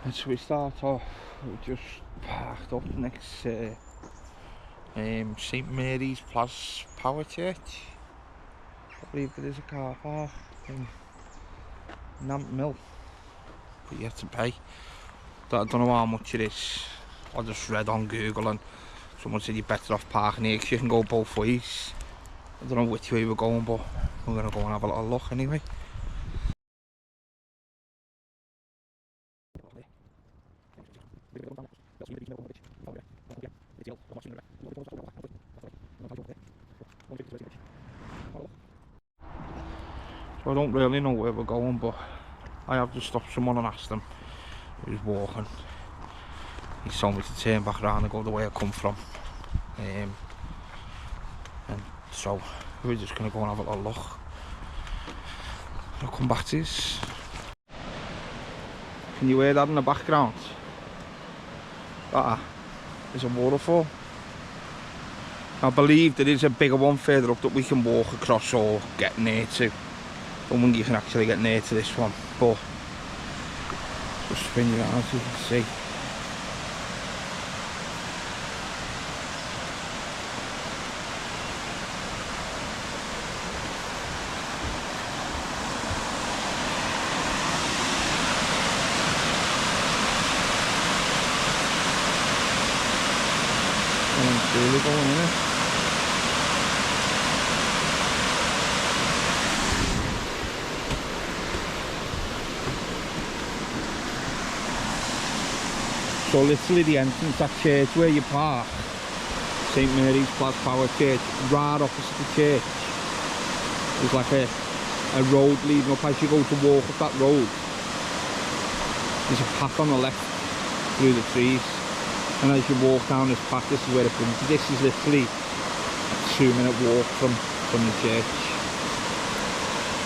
And so we start off, we just parked up next to St Mary's Power Church. I believe there is a car park in Nant Mill, but you have to pay. I don't know how much it is. I just read on Google and someone said you're better off parking here because you can go both ways. I don't know which way we're going, but we're going to go and have a little look anyway. So I don't really know where we're going, but I have to stop someone and ask them who's walking. He's told me to turn back around and go the way I come from. And so we're just going to go and have a little look. I'll come back to this. Can you hear that in the background? That is a waterfall. I believe there is a bigger one further up that we can walk across or get near to. I don't think you can actually get near to this one, but just spin you around so you can see. Really going in it. So literally the entrance, that church where you park, St Mary's Power Church, right opposite the church, there's like a road leading up. As you go to walk up that road, there's a path on the left through the trees. And as you walk down this path, this is where it brings you. This is literally a 2-minute walk from the church.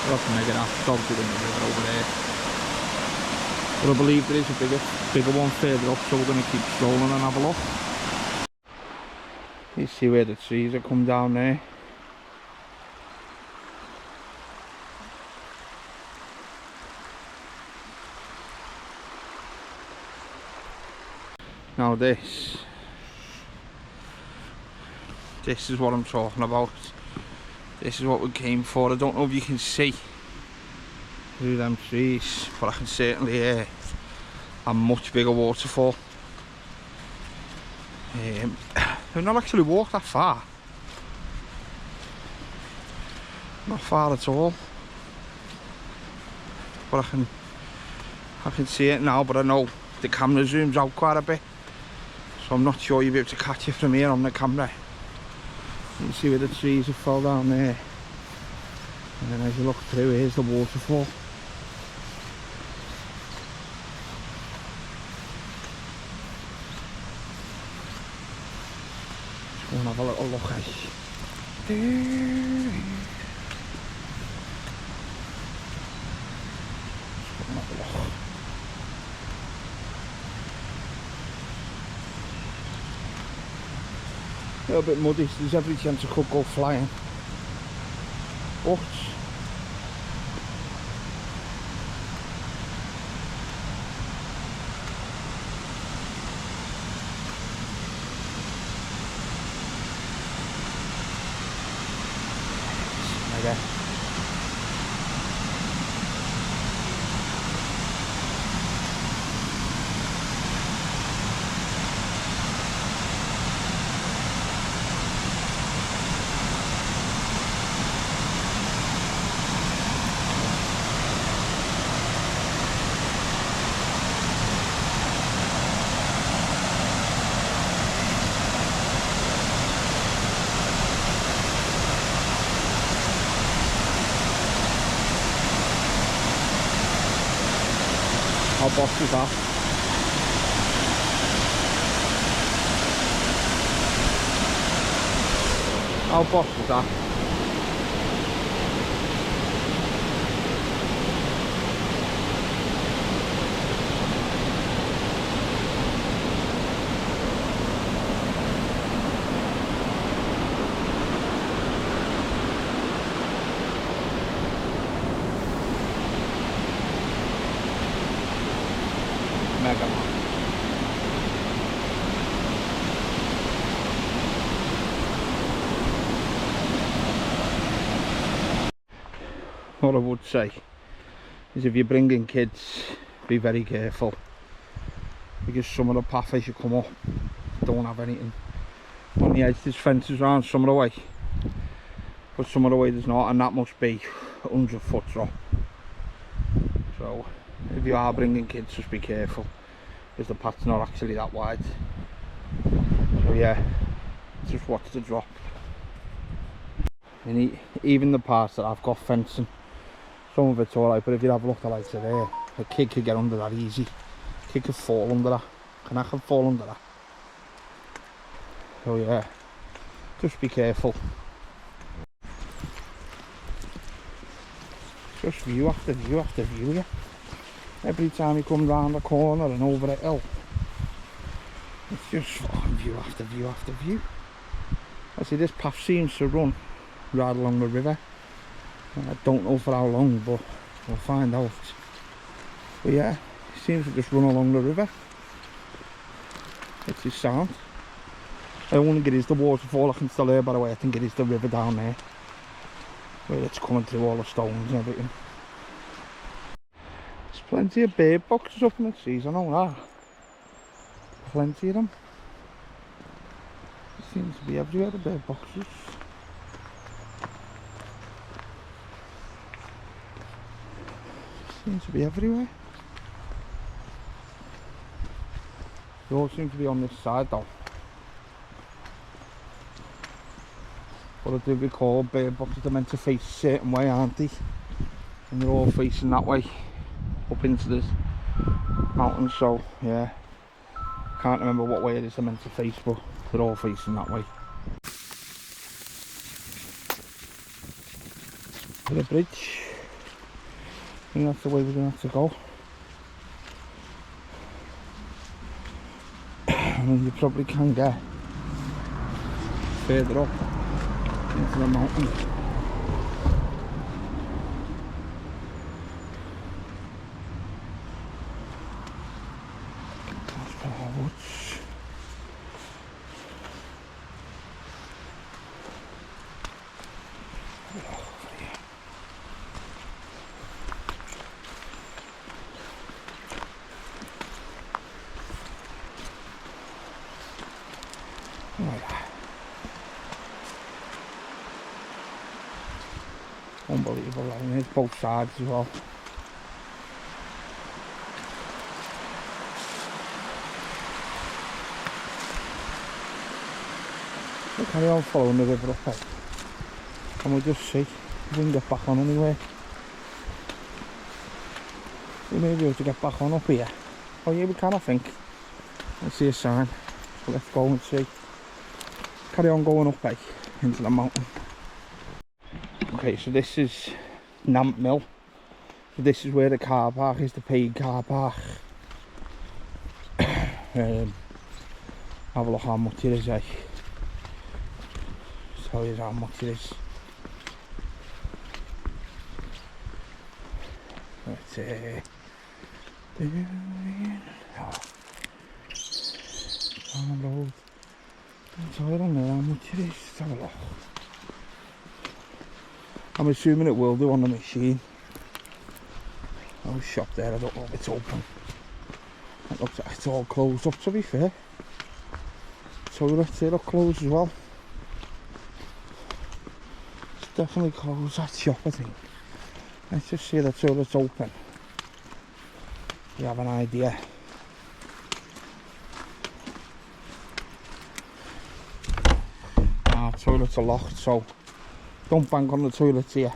We'll have to make it up. Dogs are in the river over there. But I believe there is a bigger one further up, so we're going to keep strolling and have a look. You see where the trees have come down there. Now this is what I'm talking about. This is what we came for. I don't know if you can see through them trees, but I can certainly hear a much bigger waterfall. We've not actually walked that far. Not far at all. But I can see it now, but I know the camera zooms out quite a bit. So I'm not sure you'll be able to catch it from here on the camera. You can see where the trees have fell down there. And then as you look through, here's the waterfall. Just go and have a little look, A little bit muddy, so there's every chance it could go flying. But okay. How boss is that? How boss is that? mega man. What I would say is if you're bringing kids, be very careful, because some of the paths you come up don't have anything. On the edge there's fences around some of the way, but some of the way there's not, and that must be 100 foot drop. So if you are bringing kids, just be careful, because the path's not actually that wide. So yeah, just watch the drop. And even the parts that I've got fencing, some of it's alright, but if you have a look at the lights there, a kid could get under that easy. A kid could fall under that, and I could fall under that. So yeah, just be careful. Just view after view after view, yeah. Every time you come round the corner and over the hill, it's just fucking view after view after view. I see this path seems to run right along the river. I don't know for how long, but we'll find out. But yeah, it seems to just run along the river. It's his sound. I don't think it is the waterfall, I can still hear by the way. I think it is the river down there, where it's coming through all the stones and everything. There's plenty of bird boxes up in the trees, I know that. Plenty of them. There seems to be everywhere, the bird boxes. Seems to be everywhere. They all seem to be on this side though. But I do recall bird boxes are meant to face a certain way, aren't they? And they're all facing that way, up into this mountain, so yeah. Can't remember what way it is they're meant to face, but they're all facing that way. To the bridge. I think that's the way we're going to have to go. I mean, you probably can get further up into the mountain. That's for our woods. Unbelievable, and it's both sides as well. We'll carry on following the river up here, and we'll just see if we can get back on anywhere. We may be able to get back on up here. Oh yeah, we can, I think. I see a sign, so let's go and see. Carry on going up here into the mountain. Okay, so this is Nant Mill. So this is where the car park is, the paid car park. Have a look how much it is, eh? Just tell you how much it is. Let's download. I don't know how much it is. Let's have a look. I'm assuming it will do on the machine. Oh, shop there, I don't know if it's open. It looks like it's all closed up, to be fair. Toilets, they look closed as well. It's definitely closed, that shop, I think. Let's just see the toilet's open. You have an idea. Toilets are locked, so don't bank on the toilets here.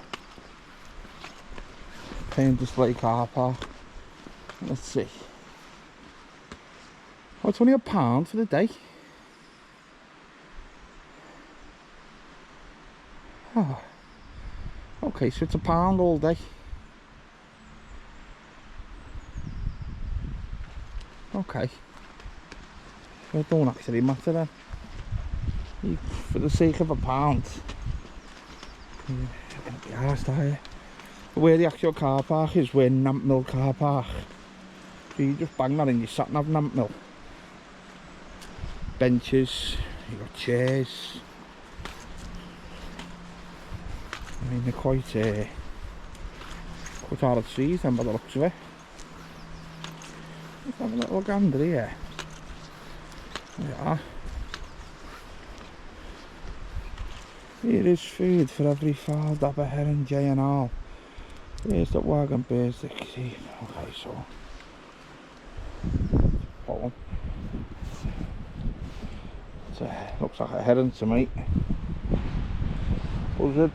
Paying display car park. Let's see. Oh, it's only £1 for the day. Oh. Okay, so it's £1 all day. Okay. So it don't actually matter then. For the sake of £1. You're gonna be arsed, are you? Where the actual car park is, where Nant Mill car park, So you just bang that in your sat nav nant mill. Benches, you got chairs. I mean, they're quite out of trees then by the looks of it. Let's have a little gander here. There we are. Here is food for every fowl, dabber, heron, jay and all. Here's the wagon, bears, the key. Okay, so bottom. Looks like a heron to me. Buzzard.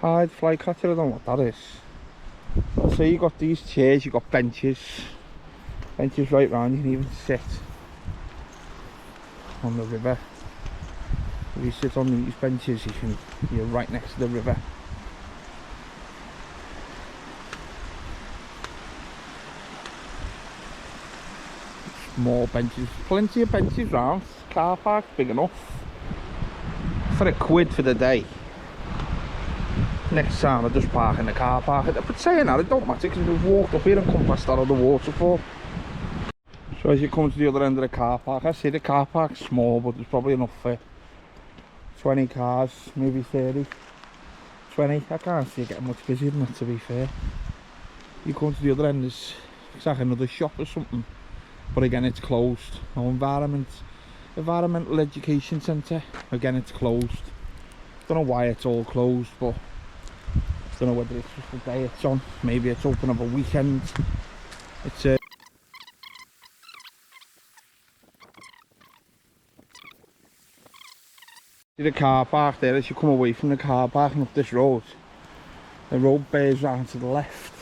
Pied flycatcher, I don't know what that is. So you got these chairs, you got benches right round. You can even sit on the river. If you sit on these benches, you're right next to the river. More benches, plenty of benches round. Car park big enough for £1 for the day. Next time I just park in the car park. But saying that, it don't matter because we've walked up here and come past that other waterfall. So as you come to the other end of the car park, I see the car park's small, but there's probably enough for 20 cars, maybe 30. 20, I can't see it getting much busier than that, to be fair. You come to the other end, it's like another shop or something. But again, it's closed. No environmental education centre. Again, it's closed. Don't know why it's all closed, but don't know whether it's just the day it's on. Maybe it's open over weekend. It's see the car park there. As you come away from the car park and up this road, the road bears round to the left.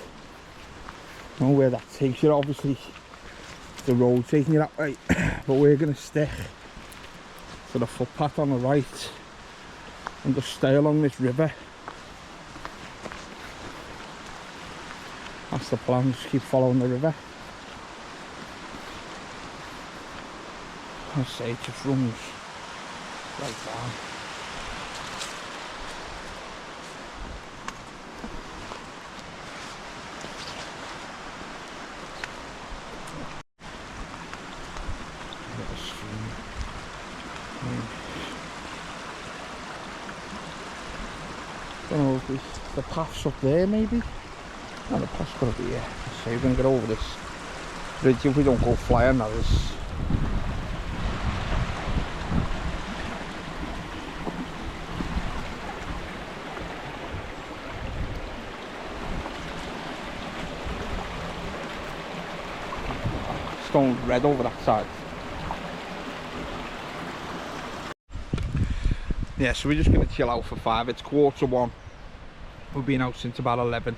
I don't know where that takes you. Obviously, the road taking you that way, but we're going to stick to the footpath on the right and just stay along this river. That's the plan, just keep following the river. I say it just runs right down. Don't know if the path's up there maybe. No, the path's got to be here. So we're going to get over this bridge if we don't go flying. That is. It's going red over that side. Yeah, so we're just going to chill out for 5. It's 1:15. We've been out since about 11.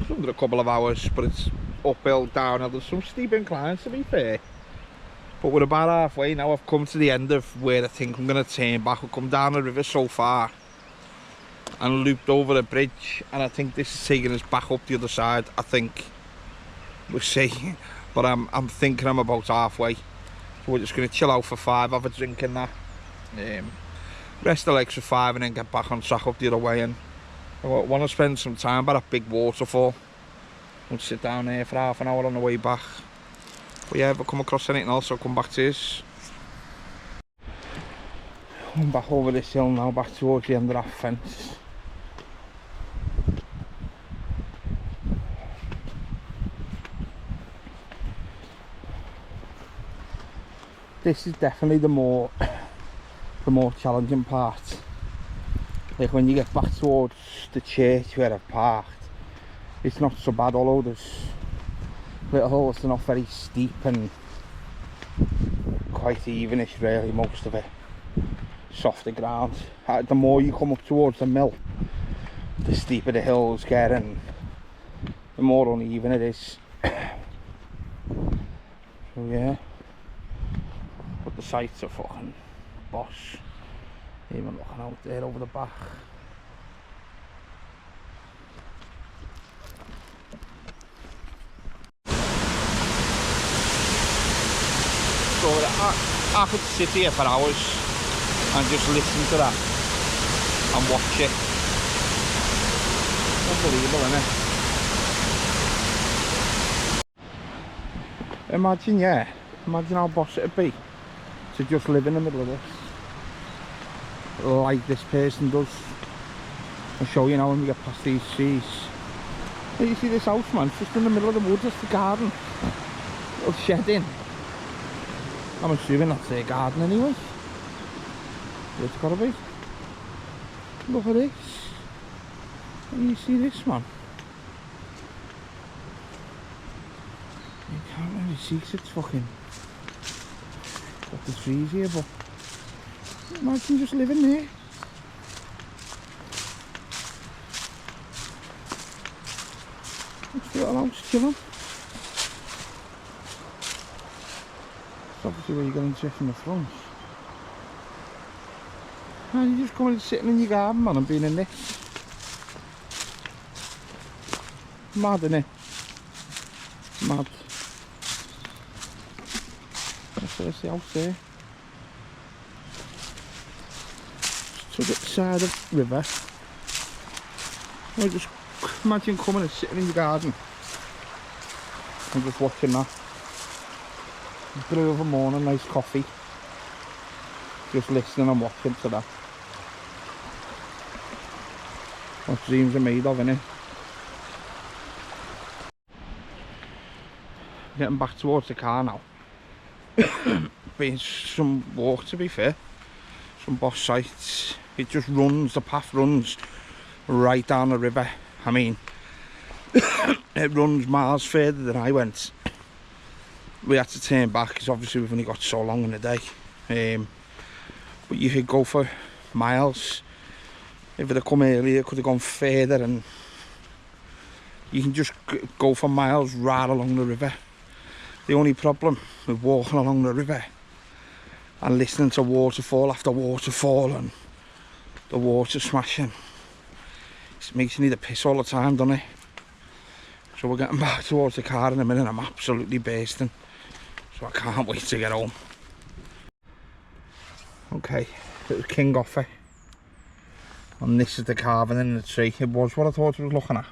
It's under a couple of hours, but it's uphill, downhill. There's some steep inclines, to be fair. But we're about halfway now. I've come to the end of where I think I'm going to turn back. We've come down the river so far and looped over the bridge. And I think this is taking us back up the other side. I think. We'll see. But I'm thinking I'm about halfway. So we're just going to chill out for 5, have a drink and that. Rest the legs for 5 and then get back on track up the other way. And I want to spend some time by that big waterfall. We'll sit down there for half an hour on the way back. But yeah, if I come across anything else, I'll come back to this. I'm back over this hill now, back towards the end of that fence. This is definitely the more challenging part. Like when you get back towards the church where I've parked, it's not so bad, although there's little holes. They're not very steep and quite evenish really, most of it. Softer ground. The more you come up towards the mill, the steeper the hills get and the more uneven it is. So yeah, but the sights are fucking boss. Even looking out there over the back. So I could sit here for hours and just listen to that and watch it. Unbelievable, isn't it? Imagine, yeah, imagine how boss it'd be to just live in the middle of this, like this person does. I'll show you now when we get past these trees. Hey, you see this house, man? It's just in the middle of the woods, it's the garden. Little shed in. I'm assuming that's their garden anyway. It's gotta be. Look at this. Can you see this, man? You can't really see 'cause it's fucking got the trees here, but imagine just living there. It's the little house chilling. It's obviously where you get into from the front. And you just come and sitting in your garden, man, and being in this. Mad, innit? Mad. There's the house there. To the side of the river. Well, just imagine coming and sitting in your garden and just watching that. Brew of a morning, nice coffee. Just listening and watching to that. What dreams are made of, innit? Getting back towards the car now. Been some walk, to be fair. Some boss sites. It just runs, the path runs right down the river. I mean, it runs miles further than I went. We had to turn back because obviously we've only got so long in the day. But you could go for miles. If it had come earlier, it could have gone further, and you can just go for miles right along the river. The only problem with walking along the river and listening to waterfall after waterfall and the water smashing, it makes you need a piss all the time, doesn't it? So we're getting back towards the car in a minute. I'm absolutely bursting, so I can't wait to get home. Okay, it was King Offer. And this is the carving in the tree. It was what I thought I was looking at.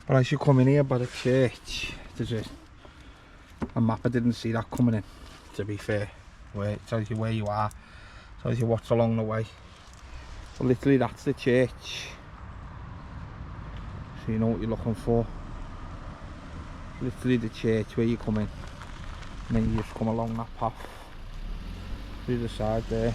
But as you come in here by the church, there's a map. I didn't see that coming in, to be fair. Where it tells you where you are, tells you what's along the way. But literally that's the church. So you know what you're looking for. Literally the church where you come in. And then you just come along that path. Through the side there.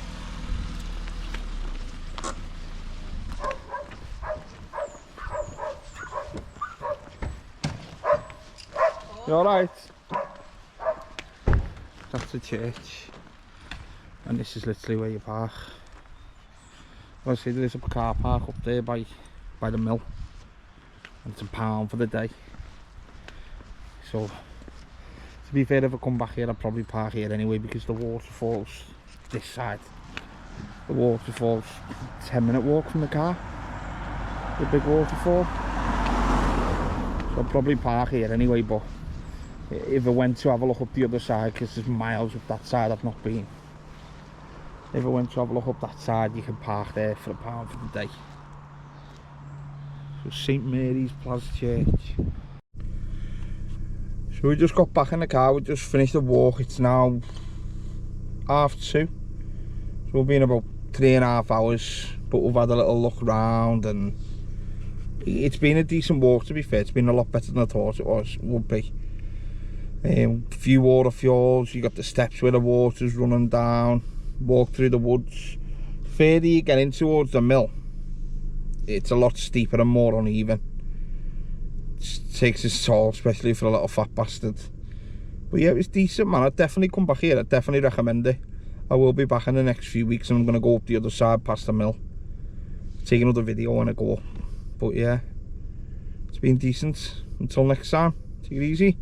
You alright? That's the church, and this is literally where you park. Obviously there is a car park up there by the mill, and it's £1 for the day. So to be fair, if I come back here I'll probably park here anyway, because the waterfalls this side. The waterfalls 10-minute walk from the car, the big waterfall. So I'll probably park here anyway, but if I went to have a look up the other side, because there's miles up that side I've not been. If I went to have a look up that side, you can park there for £1 for the day. So St Mary's Plaza Church. So we just got back in the car, we just finished the walk. It's now 2:30. So we've been about 3.5 hours, but we've had a little look around, and it's been a decent walk, to be fair. It's been a lot better than I thought it would be. A few waterfalls, you got the steps where the water's running down, walk through the woods. Further you get in towards the mill, it's a lot steeper and more uneven. It takes its toll, especially for a little fat bastard. But yeah, it was decent, man. I'd definitely come back here. I'd definitely recommend it. I will be back in the next few weeks, and I'm going to go up the other side past the mill, take another video when I go. But yeah, it's been decent. Until next time, take it easy.